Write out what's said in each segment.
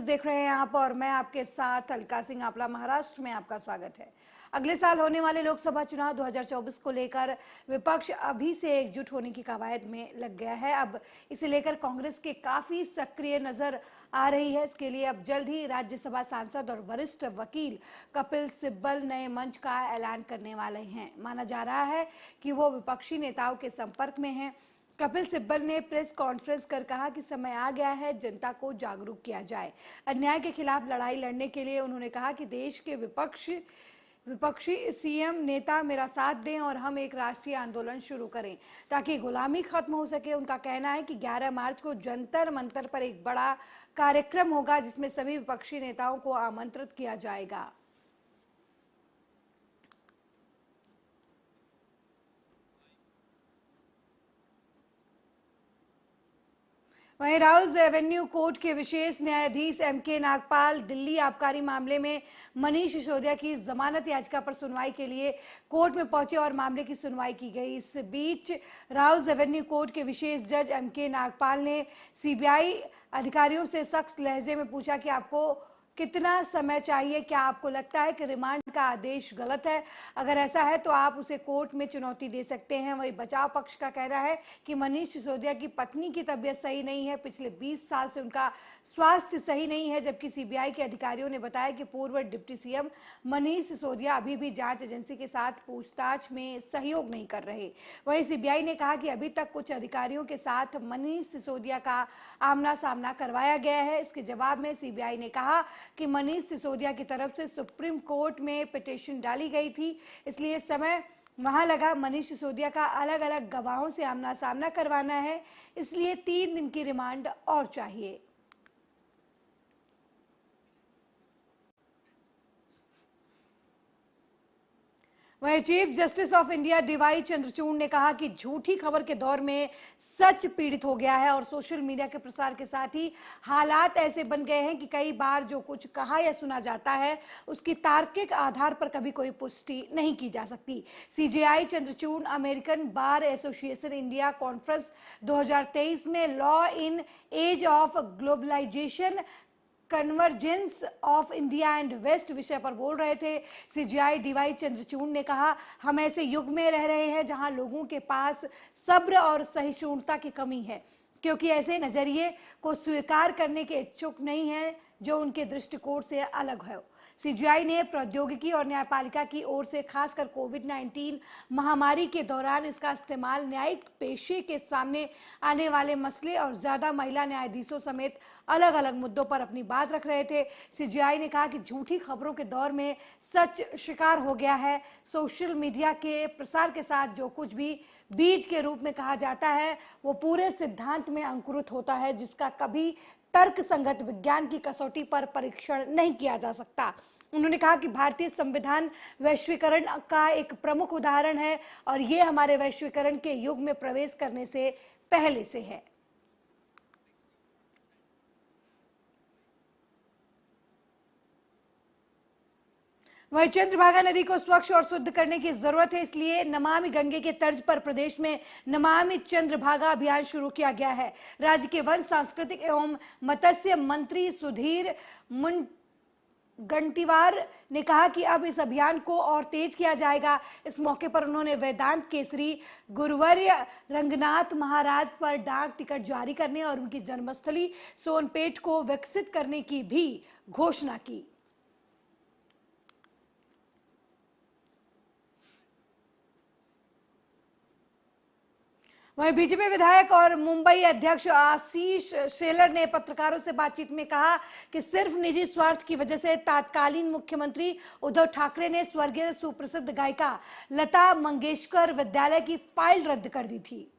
देख रहे हैं आप और मैं आपके साथ अलका सिंह आपला। महाराष्ट्र में आपका स्वागत है। अगले साल होने वाले लोकसभा चुनाव 2024 को लेकर विपक्ष अभी से एकजुट होने की कवायद में लग गया है। अब इसे लेकर कांग्रेस के काफी सक्रिय नजर आ रही है। इसके लिए अब जल्द ही राज्यसभा सांसद और वरिष्ठ वकील कपिल सिब्बल नए मंच का ऐलान करने वाले हैं। माना जा रहा है कि वो विपक्षी नेताओं के संपर्क में हैं। कपिल सिब्बल ने प्रेस कॉन्फ्रेंस कर कहा कि समय आ गया है जनता को जागरूक किया जाए। अन्याय के खिलाफ लड़ाई लड़ने के लिए उन्होंने कहा कि देश के विपक्षी सीएम नेता मेरा साथ दें और हम एक राष्ट्रीय आंदोलन शुरू करें ताकि गुलामी खत्म हो सके। उनका कहना है कि 11 मार्च को जंतर मंतर पर एक बड़ा कार्यक्रम होगा जिसमें सभी विपक्षी नेताओं को आमंत्रित किया जाएगा। वहीं राउज एवेन्यू कोर्ट के विशेष न्यायाधीश एमके नागपाल दिल्ली आबकारी मामले में मनीष सिसोदिया की जमानत याचिका पर सुनवाई के लिए कोर्ट में पहुंचे और मामले की सुनवाई की गई। इस बीच राउज एवेन्यू कोर्ट के विशेष जज एमके नागपाल ने सीबीआई अधिकारियों से सख्त लहजे में पूछा कि आपको कितना समय चाहिए, क्या आपको लगता है कि रिमांड का आदेश गलत है? अगर ऐसा है तो आप उसे कोर्ट में चुनौती दे सकते हैं। वहीं बचाव पक्ष का कहना है कि मनीष सिसोदिया की पत्नी की तबीयत सही नहीं है, पिछले 20 साल से उनका स्वास्थ्य सही नहीं है। जबकि सीबीआई के अधिकारियों ने बताया कि पूर्व डिप्टी सीएम मनीष सिसोदिया अभी भी जांच एजेंसी के साथ पूछताछ में सहयोग नहीं कर रहे। वहीं सीबीआई ने कहा कि अभी तक कुछ अधिकारियों के साथ मनीष सिसोदिया का आमना सामना करवाया गया है। इसके जवाब में सीबीआई ने कहा कि मनीष सिसोदिया की तरफ से सुप्रीम कोर्ट में पिटीशन डाली गई थी, इसलिए समय वहां लगा। मनीष सिसोदिया का अलग अलग गवाहों से आमना सामना करवाना है, इसलिए 3 दिन की रिमांड और चाहिए। वहीं chief justice of India DY Chandrachud ने कहा कि झूठी खबर के दौर में सच पीड़ित हो गया है और सोशल मीडिया के प्रसार के साथ ही हालात ऐसे बन गए हैं कि कई बार जो कुछ कहा या सुना जाता है उसकी तार्किक आधार पर कभी कोई पुष्टि नहीं की जा सकती। CJI Chandrachud American bar association India conference 2023 में law in age of globalization convergence of India and west विषय पर बोल रहे थे। सीजेआई डीवाई चंद्रचूड़ ने कहा, हम ऐसे युग में रह रहे हैं जहां लोगों के पास सब्र और सहिष्णुता की कमी है, क्योंकि ऐसे नजरिए को स्वीकार करने के इच्छुक नहीं है जो उनके दृष्टिकोण से अलग है। सीजेआई ने प्रौद्योगिकी और न्यायपालिका की ओर से खासकर कोविड-19 महामारी के दौरान इसका इस्तेमाल न्यायिक पेशे के सामने आने वाले मसले और ज्यादा महिला न्यायाधीशों समेत अलग अलग मुद्दों पर अपनी बात रख रहे थे। सीजेआई ने कहा कि झूठी खबरों के दौर में सच शिकार हो गया है। सोशल मीडिया के प्रसार के साथ जो कुछ भी बीज के रूप में कहा जाता है वो पूरे सिद्धांत में अंकुरित होता है, जिसका कभी तर्क संगत विज्ञान की कसौटी पर परीक्षण नहीं किया जा सकता। उन्होंने कहा कि भारतीय संविधान वैश्वीकरण का एक प्रमुख उदाहरण है और ये हमारे वैश्वीकरण के युग में प्रवेश करने से पहले से है। वहीं चंद्रभागा नदी को स्वच्छ और शुद्ध करने की जरूरत है, इसलिए नमामि गंगे के तर्ज पर प्रदेश में नमामि चंद्रभागा अभियान शुरू किया गया है। राज्य के वन, सांस्कृतिक एवं मत्स्य मंत्री सुधीर मुनगंटीवार ने कहा कि अब इस अभियान को और तेज किया जाएगा। इस मौके पर उन्होंने वेदांत केसरी गुरुवर्य रंगनाथ महाराज पर डाक टिकट जारी करने और उनकी जन्मस्थली सोनपेट को विकसित करने की भी घोषणा की। वहीं बीजेपी विधायक और मुंबई अध्यक्ष आशीष शेलर ने पत्रकारों से बातचीत में कहा कि सिर्फ निजी स्वार्थ की वजह से तत्कालीन मुख्यमंत्री उद्धव ठाकरे ने स्वर्गीय सुप्रसिद्ध गायिका लता मंगेशकर विद्यालय की फाइल रद्द कर दी थी।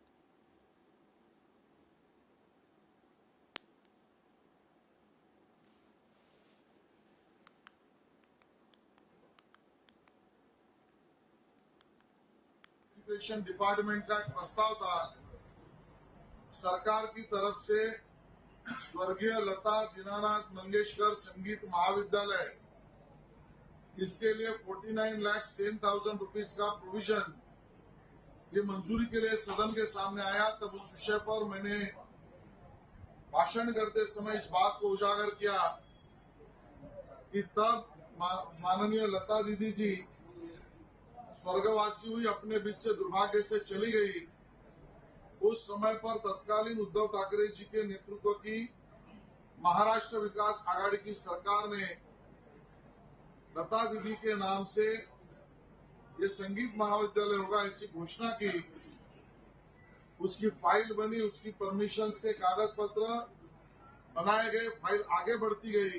एजुकेशन डिपार्टमेंट का एक प्रस्ताव था सरकार की तरफ से स्वर्गीय लता दीनानाथ मंगेशकर संगीत महाविद्यालय, इसके लिए 49,10,000 रुपीज का प्रोविजन ये मंजूरी के लिए सदन के सामने आया। तब उस विषय पर मैंने भाषण करते समय इस बात को उजागर किया कि तब माननीय लता दीदी जी स्वर्गवासी हुई, अपने बीच से दुर्भाग्य से चली गई। उस समय पर तत्कालीन उद्धव ठाकरे जी के नेतृत्व की महाराष्ट्र विकास आघाड़ी की सरकार ने लता दीदी के नाम से ये संगीत महाविद्यालय होगा ऐसी घोषणा की। उसकी फाइल बनी, उसकी परमिशन के कागज पत्र बनाए गए, फाइल आगे बढ़ती गई।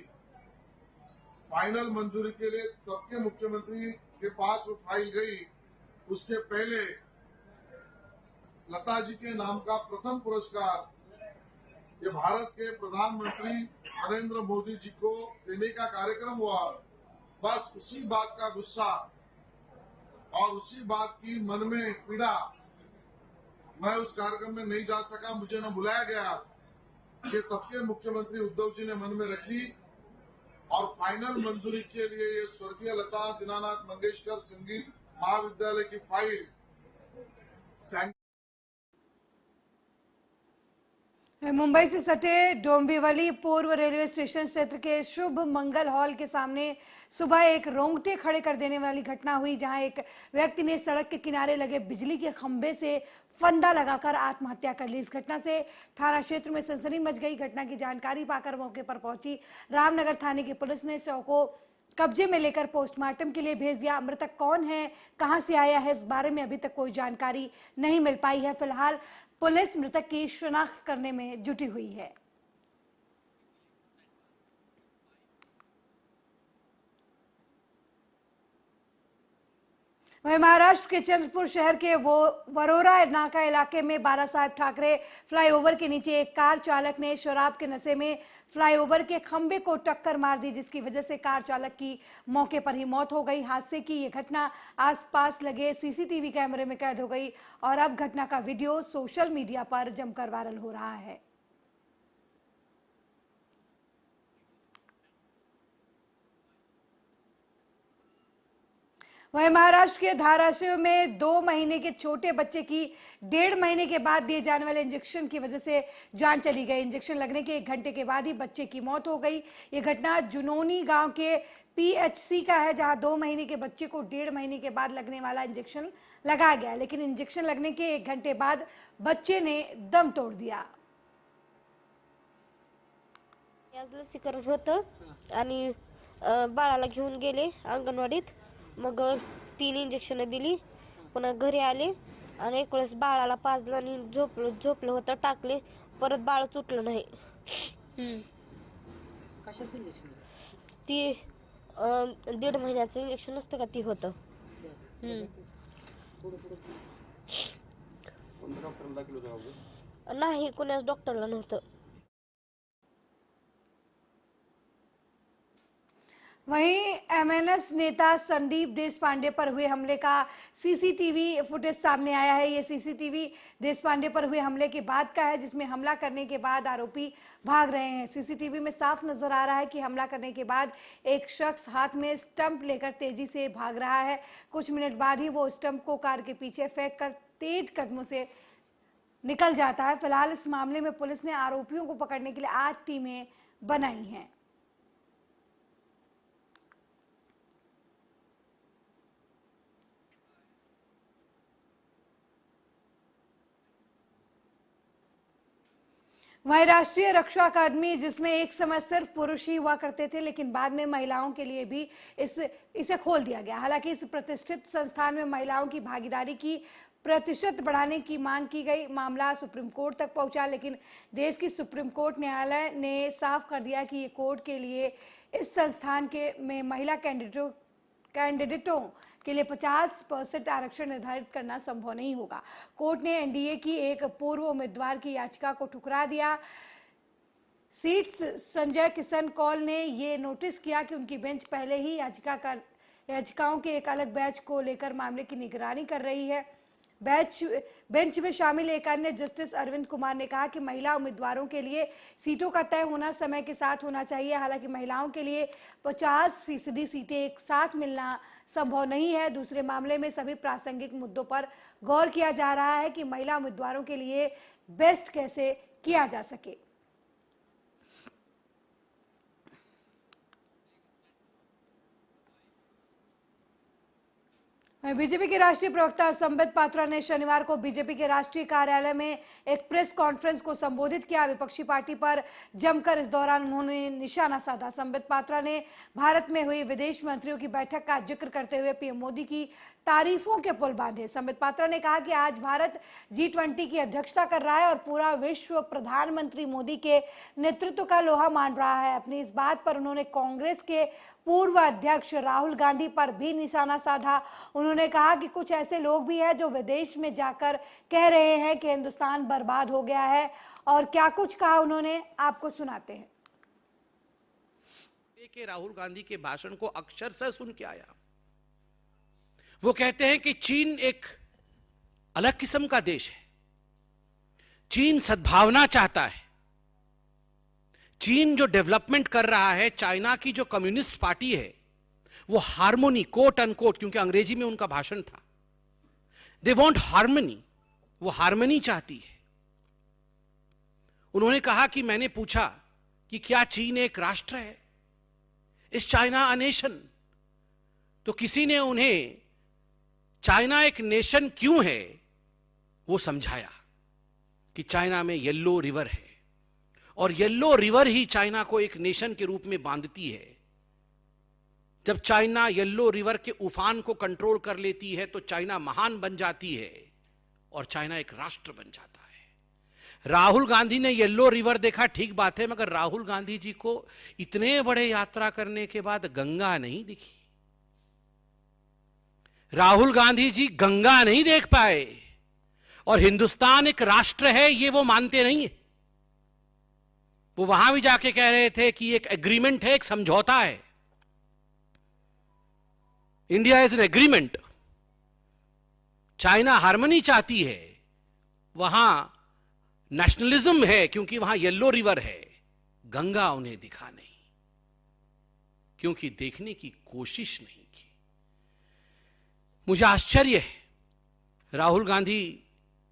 फाइनल मंजूरी के लिए तब के मुख्यमंत्री के पास वो फाइल गई। उसके पहले लता जी के नाम का प्रथम पुरस्कार ये भारत के प्रधानमंत्री नरेंद्र मोदी जी को देने का कार्यक्रम हुआ। बस उसी बात का गुस्सा और उसी बात की मन में पीड़ा, मैं उस कार्यक्रम में नहीं जा सका, मुझे न बुलाया गया, ये तब के मुख्यमंत्री उद्धव जी ने मन में रखी और फाइनल मंजूरी के लिए ये स्वर्गीय लता दीनानाथ मंगेशकर संगीत महाविद्यालय की फाइल मुंबई से सटे डोंबिवली पूर्व रेलवे स्टेशन क्षेत्र के शुभ मंगल हॉल के सामने सुबह एक रोंगटे खड़े कर देने वाली घटना हुई, जहां एक व्यक्ति ने सड़क के किनारे लगे बिजली के खंभे से फंदा लगाकर आत्महत्या कर ली। इस घटना से थाना क्षेत्र में सनसनी मच गई। घटना की जानकारी पाकर मौके पर पहुंची रामनगर थाने की पुलिस ने शव को कब्जे में लेकर पोस्टमार्टम के लिए भेज दिया। मृतक कौन है, कहां से आया है, इस बारे में अभी तक कोई जानकारी नहीं मिल पाई है। फिलहाल पुलिस मृतक की शिनाख्त करने में जुटी हुई है। वहीं महाराष्ट्र के चंद्रपुर शहर के वरोरा नाका इलाके में बाला साहेब ठाकरे फ्लाईओवर के नीचे एक कार चालक ने शराब के नशे में फ्लाईओवर के खंबे को टक्कर मार दी, जिसकी वजह से कार चालक की मौके पर ही मौत हो गई। हादसे की ये घटना आसपास लगे सीसीटीवी कैमरे में कैद हो गई और अब घटना का वीडियो सोशल मीडिया पर जमकर वायरल हो रहा है। वहीं महाराष्ट्र के धाराशिव में 2 महीने के छोटे बच्चे की 1.5 महीने के बाद दिए जाने वाले इंजेक्शन की वजह से जान चली गई। इंजेक्शन लगने के 1 घंटे के बाद ही बच्चे की मौत हो गई। ये घटना जुनोनी गांव के पीएचसी का है, जहां 2 महीने के बच्चे को 1.5 महीने के बाद लगने वाला इंजेक्शन लगाया गया, लेकिन इंजेक्शन लगने के 1 घंटे बाद बच्चे ने दम तोड़ दिया। लसीकरण होतं आणि बाळाला घेऊन गेले अंगणवाडीत, मग 3 इंजेक्शन दिली, पुन्हा घरी आले आणि एक वेळेस बाळाला पाजलं आणि झोपलं होतं, टाकले, परत बाळच उठलं नाही। कशाचं इंजेक्शन? ती 1.5 महिन्याचं इंजेक्शन असतं का ती होतं। नाही, कोणाच डॉक्टरला नव्हतं। वहीं एमएनएस नेता संदीप देशपांडे पर हुए हमले का सीसीटीवी फुटेज सामने आया है। ये सीसीटीवी देशपांडे पर हुए हमले के बाद का है, जिसमें हमला करने के बाद आरोपी भाग रहे हैं। सीसीटीवी में साफ नजर आ रहा है कि हमला करने के बाद एक शख्स हाथ में स्टंप लेकर तेजी से भाग रहा है। कुछ मिनट बाद ही वो स्टंप को कार के पीछे फेंक कर तेज कदमों से निकल जाता है। फिलहाल इस मामले में पुलिस ने आरोपियों को पकड़ने के लिए 8 टीमें बनाई हैं। वहीं राष्ट्रीय रक्षा अकादमी, जिसमें एक समय सिर्फ पुरुष ही हुआ करते थे, लेकिन बाद में महिलाओं के लिए भी इसे खोल दिया गया। हालांकि इस प्रतिष्ठित संस्थान में महिलाओं की भागीदारी की प्रतिशत बढ़ाने की मांग की गई। मामला सुप्रीम कोर्ट तक पहुंचा, लेकिन देश की सुप्रीम कोर्ट न्यायालय ने साफ कर दिया कि ये कोर्ट के लिए इस संस्थान के में महिला कैंडिडेटों के लिए 50% आरक्षण निर्धारित करना संभव नहीं होगा। कोर्ट ने एनडीए की एक पूर्व उम्मीदवार की याचिका को ठुकरा दिया। सीट्स संजय किशन कौल ने ये नोटिस किया कि उनकी बेंच पहले ही याचिकाओं के एक अलग बैच को लेकर मामले की निगरानी कर रही है। बेंच में शामिल एक अन्य जस्टिस अरविंद कुमार ने कहा कि महिला उम्मीदवारों के लिए सीटों का तय होना समय के साथ होना चाहिए। हालांकि महिलाओं के लिए 50% सीटें एक साथ मिलना संभव नहीं है। दूसरे मामले में सभी प्रासंगिक मुद्दों पर गौर किया जा रहा है कि महिला उम्मीदवारों के लिए बेस्ट कैसे किया जा सके। बीजेपी के राष्ट्रीय प्रवक्ता संबित पात्रा ने शनिवार को बीजेपी के राष्ट्रीय कार्यालय में एक प्रेस कॉन्फ्रेंस को संबोधित किया। विपक्षी पार्टी पर जमकर इस दौरान उन्होंने निशाना साधा। संबित पात्रा ने भारत में हुई विदेश मंत्रियों की बैठक का जिक्र करते हुए पीएम मोदी की तारीफों के पुल बांधे। संबित पात्रा ने कहा कि आज भारत G20 की अध्यक्षता कर रहा है और पूरा विश्व प्रधानमंत्री मोदी के नेतृत्व का लोहा मान रहा है। अपनी इस बात पर उन्होंने कांग्रेस के पूर्व अध्यक्ष राहुल गांधी पर भी निशाना साधा। उन्होंने कहा कि कुछ ऐसे लोग भी हैं जो विदेश में जाकर कह रहे हैं कि हिंदुस्तान बर्बाद हो गया है, और क्या कुछ कहा उन्होंने आपको सुनाते हैं। के राहुल गांधी के भाषण को अक्षरशः सुन के आया। वो कहते हैं कि चीन एक अलग किस्म का देश है, चीन सद्भावना चाहता है, चीन जो डेवलपमेंट कर रहा है, चाइना की जो कम्युनिस्ट पार्टी है वो हार्मोनी, कोट अनकोट, क्योंकि अंग्रेजी में उनका भाषण था, दे वांट हार्मनी, वो हार्मनी चाहती है। उन्होंने कहा कि मैंने पूछा कि क्या चीन एक राष्ट्र है, इस चाइना अ नेशन? तो किसी ने उन्हें चाइना एक नेशन क्यों है वो समझाया कि चाइना में येलो रिवर है और येलो रिवर ही चाइना को एक नेशन के रूप में बांधती है। जब चाइना येलो रिवर के उफान को कंट्रोल कर लेती है तो चाइना महान बन जाती है और चाइना एक राष्ट्र बन जाता है। राहुल गांधी ने येलो रिवर देखा, ठीक बात है, मगर राहुल गांधी जी को इतने बड़े यात्रा करने के बाद गंगा नहीं दिखी। राहुल गांधी जी गंगा नहीं देख पाए और हिंदुस्तान एक राष्ट्र है ये वो मानते नहीं है। वो वहां भी जाके कह रहे थे कि एक एग्रीमेंट है, एक समझौता है, India is an agreement. China harmony चाहती है, वहां नेशनलिज्म है क्योंकि वहां येलो रिवर है। गंगा उन्हें दिखा नहीं क्योंकि देखने की कोशिश नहीं की। मुझे आश्चर्य है, राहुल गांधी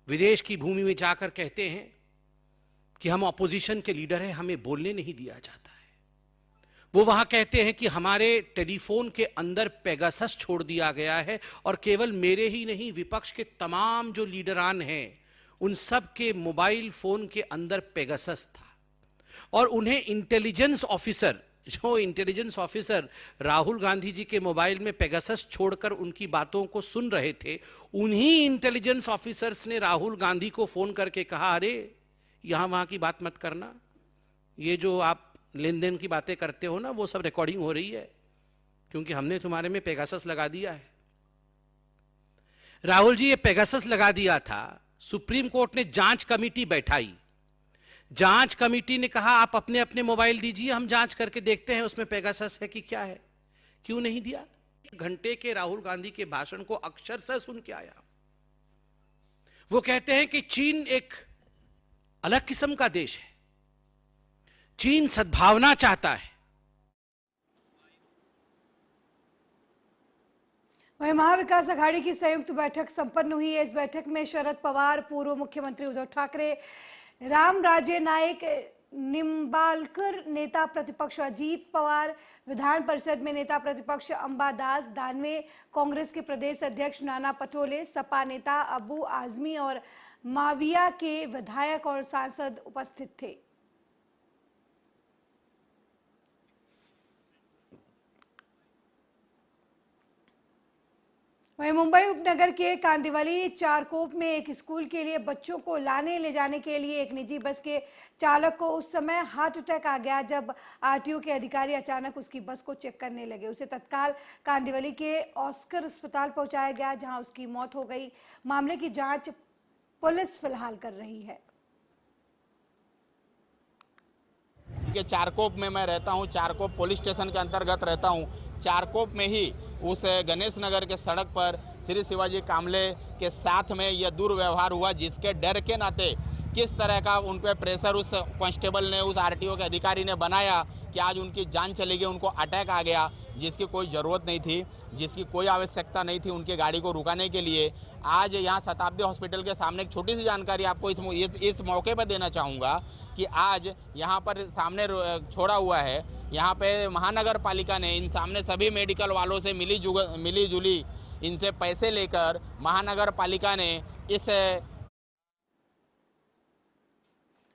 विदेश की भूमि में जाकर कहते हैं कि हम ऑपोजिशन के लीडर हैं, हमें बोलने नहीं दिया जाता है। वो वहां कहते हैं कि हमारे टेलीफोन के अंदर पेगासस छोड़ दिया गया है और केवल मेरे ही नहीं, विपक्ष के तमाम जो लीडरान हैं उन सब के मोबाइल फोन के अंदर पेगासस था। और उन्हें इंटेलिजेंस ऑफिसर, जो इंटेलिजेंस ऑफिसर राहुल गांधी जी के मोबाइल में पेगासस छोड़कर उनकी बातों को सुन रहे थे, उन्हीं इंटेलिजेंस ऑफिसर्स ने राहुल गांधी को फोन करके कहा, अरे यहां वहां की बात मत करना, ये जो आप लेन देन की बातें करते हो ना वो सब रिकॉर्डिंग हो रही है क्योंकि हमने तुम्हारे में पेगासस लगा दिया है। राहुल जी, ये पेगासस लगा दिया था। सुप्रीम कोर्ट ने जांच कमेटी बैठाई, जांच कमेटी ने कहा आप अपने अपने मोबाइल दीजिए, हम जांच करके देखते हैं उसमें पेगासस है कि क्या है। क्यों नहीं दिया? एक घंटे के राहुल गांधी के भाषण को अक्षरशः सुन के आया। वो कहते हैं कि चीन एक अलग किस्म का देश है, चीन सद्भावना चाहता है। वहीं महाविकास आघाड़ी की संयुक्त बैठक संपन्न हुई है। इस बैठक में शरद पवार, पूर्व मुख्यमंत्री उद्धव ठाकरे, रामराजे नाईक निंबाळकर, नेता प्रतिपक्ष अजीत पवार, विधान परिषद में नेता प्रतिपक्ष अंबादास दानवे, कांग्रेस के प्रदेश अध्यक्ष नाना पटोले, सपा नेता अबू आजमी और माविया के विधायक और सांसद उपस्थित थे। वहीं मुंबई उपनगर के कांदिवली चारकोप में एक स्कूल के लिए बच्चों को लाने ले जाने के लिए एक निजी बस के चालक को उस समय हार्ट अटैक आ गया जब आरटीओ के अधिकारी अचानक उसकी बस को चेक करने लगे। उसे तत्काल कांदिवली के ऑस्कर अस्पताल पहुंचाया गया जहां उसकी मौत हो गई। मामले की जांच पुलिस फिलहाल कर रही है। चारकोप में मैं रहता हूं, चारकोप पुलिस स्टेशन के अंतर्गत रहता हूं। चारकोप में ही उस गणेश नगर के सड़क पर श्री शिवाजी कामले के साथ में यह दुर्व्यवहार हुआ, जिसके डर के नाते किस तरह का उन पर प्रेशर उस कांस्टेबल ने, उस आरटीओ के अधिकारी ने बनाया कि आज उनकी जान चली गई, उनको अटैक आ गया, जिसकी कोई ज़रूरत नहीं थी, जिसकी कोई आवश्यकता नहीं थी उनकी गाड़ी को रुकाने के लिए। आज यहाँ शताब्दी हॉस्पिटल के सामने एक छोटी सी जानकारी आपको इस मौके पर देना चाहूँगा कि आज यहाँ पर सामने छोड़ा हुआ है, यहाँ पे महानगर पालिका ने इन सामने सभी मेडिकल वालों से मिली जुली इनसे पैसे लेकर महानगर पालिका ने इस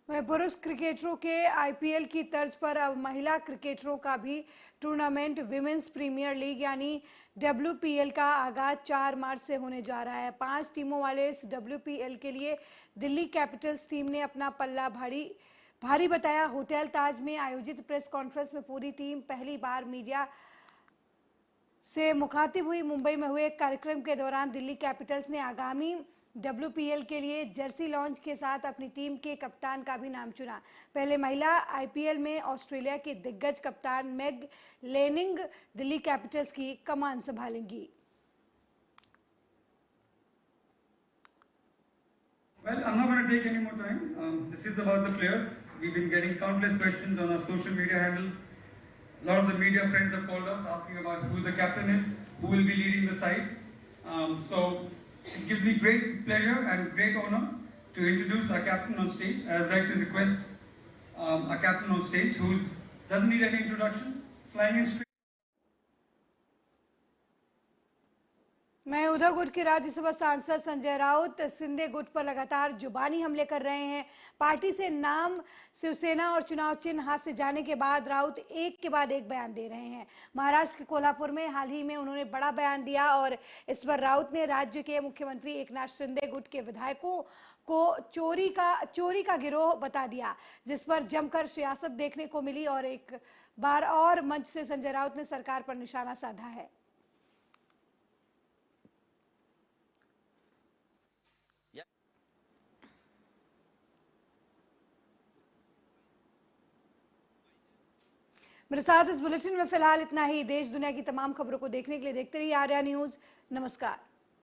वहीं पुरुष क्रिकेटरों के आईपीएल की तर्ज पर अब महिला क्रिकेटरों का भी टूर्नामेंट विमेंस प्रीमियर लीग यानी डब्ल्यूपीएल का आगाज 4 मार्च से होने जा रहा है। 5 टीमों वाले इस डब्ल्यूपीएल के लिए दिल्ली कैपिटल्स टीम ने अपना पल्ला भारी बताया। होटल ताज में आयोजित प्रेस कॉन्फ्रेंस में पूरी टीम पहली बार मीडिया से मुखातिब हुई। मुंबई में हुए एक कार्यक्रम के दौरान दिल्ली कैपिटल्स ने आगामी डब्ल्यूपीएल के लिए जर्सी लॉन्च के साथ अपनी टीम के कप्तान का भी नाम चुना। पहले महिला आईपीएल में ऑस्ट्रेलिया के दिग्गज कप्तान मेग लेनिंग दिल्ली कैपिटल्स की कमान संभालेंगी। Well, I'm not going to take any more time. This is about the players. We've been getting countless questions on our social media handles. A lot of the media friends have called us asking about who the captain is, who will be leading the side. So it gives me great pleasure and great honor to introduce our captain on stage. I would like to request our captain on stage, who doesn't need any introduction, flying in straight. मैं उधर गुट के राज्यसभा सांसद संजय राउत सिंधे गुट पर लगातार जुबानी हमले कर रहे हैं। पार्टी से नाम शिवसेना और चुनाव चिन्ह हाथ से जाने के बाद राउत एक के बाद एक बयान दे रहे हैं। महाराष्ट्र के कोल्हापुर में हाल ही में उन्होंने बड़ा बयान दिया और इस पर राउत ने राज्य के मुख्यमंत्री एकनाथ शिंदे गुट के विधायकों को चोरी का गिरोह बता दिया, जिस पर जमकर सियासत देखने को मिली और एक बार और मंच से संजय राउत ने सरकार पर निशाना साधा है। मेरे साथ इस बुलेटिन में फिलहाल इतना ही। देश दुनिया की तमाम खबरों को देखने के लिए देखते रहिए आर्या न्यूज। नमस्कार।